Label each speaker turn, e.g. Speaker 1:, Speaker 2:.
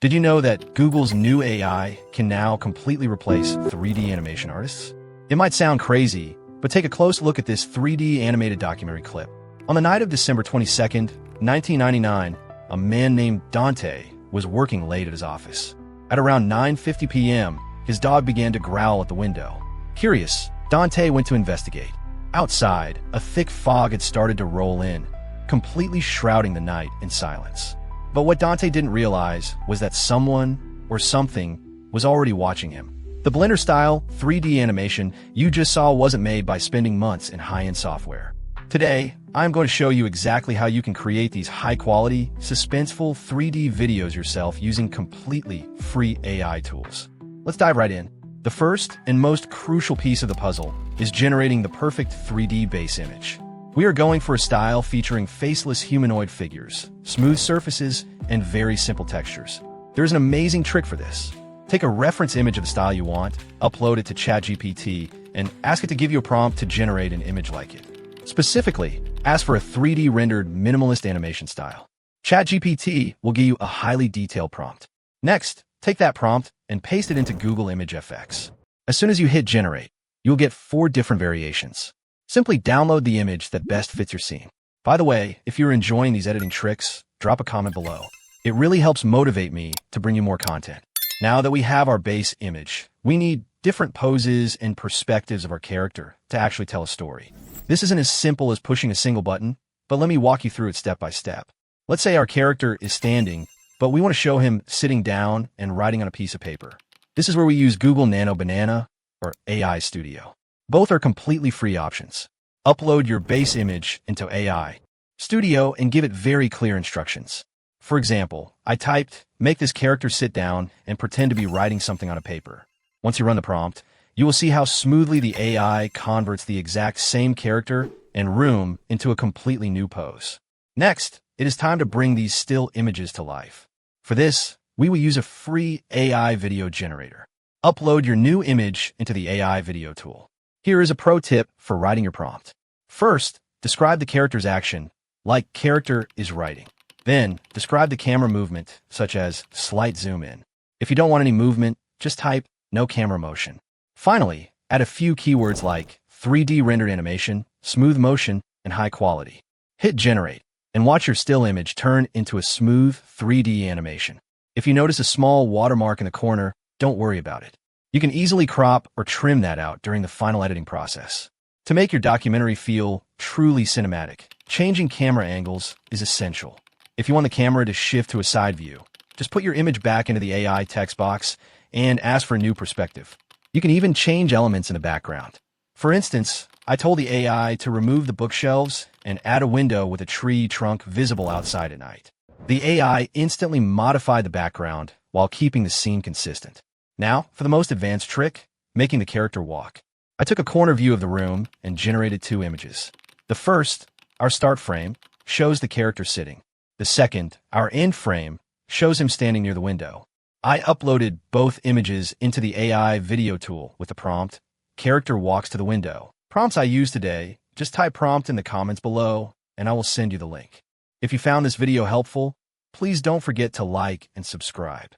Speaker 1: Did you know that Google's new AI can now completely replace 3D animation artists? It might sound crazy, but take a close look at this 3D animated documentary clip. On the night of December 22nd, 1999, a man named Dante was working late at his office. At around 9:50 p.m., his dog began to growl at the window. Curious, Dante went to investigate. Outside, a thick fog had started to roll in, completely shrouding the night in silence. But what Dante didn't realize was that someone or something was already watching him. The Blender-style 3D animation you just saw wasn't made by spending months in high-end software. Today, I'm going to show you exactly how you can create these high-quality, suspenseful 3D videos yourself using completely free AI tools. Let's dive right in. The first and most crucial piece of the puzzle is generating the perfect 3D base image. We are going for a style featuring faceless humanoid figures, smooth surfaces, and very simple textures. There's an amazing trick for this. Take a reference image of the style you want, upload it to ChatGPT, and ask it to give you a prompt to generate an image like it. Specifically, ask for a 3D rendered minimalist animation style. ChatGPT will give you a highly detailed prompt. Next, take that prompt and paste it into Google Image FX. As soon as you hit generate, you'll get 4 different variations. Simply download the image that best fits your scene. By the way, if you're enjoying these editing tricks, drop a comment below. It really helps motivate me to bring you more content. Now that we have our base image, we need different poses and perspectives of our character to actually tell a story. This isn't as simple as pushing a single button, but let me walk you through it step by step. Let's say our character is standing, but we want to show him sitting down and writing on a piece of paper. This is where we use Google Nano Banana or AI Studio. Both are completely free options. Upload your base image into AI Studio and give it very clear instructions. For example, I typed, make this character sit down and pretend to be writing something on a paper. Once you run the prompt, you will see how smoothly the AI converts the exact same character and room into a completely new pose. Next, it is time to bring these still images to life. For this, we will use a free AI video generator. Upload your new image into the AI video tool. Here is a pro tip for writing your prompt. First, describe the character's action, like character is writing. Then, describe the camera movement, such as slight zoom in. If you don't want any movement, just type no camera motion. Finally, add a few keywords like 3D rendered animation, smooth motion, and high quality. Hit generate, and watch your still image turn into a smooth 3D animation. If you notice a small watermark in the corner, don't worry about it. You can easily crop or trim that out during the final editing process. To make your documentary feel truly cinematic, changing camera angles is essential. If you want the camera to shift to a side view, just put your image back into the AI text box and ask for a new perspective. You can even change elements in the background. For instance, I told the AI to remove the bookshelves and add a window with a tree trunk visible outside at night. The AI instantly modified the background while keeping the scene consistent. Now, for the most advanced trick, making the character walk. I took a corner view of the room and generated 2 images. The first, our start frame, shows the character sitting. The second, our end frame, shows him standing near the window. I uploaded both images into the AI video tool with the prompt, character walks to the window. Prompts I use today, just type prompt in the comments below, and I will send you the link. If you found this video helpful, please don't forget to like and subscribe.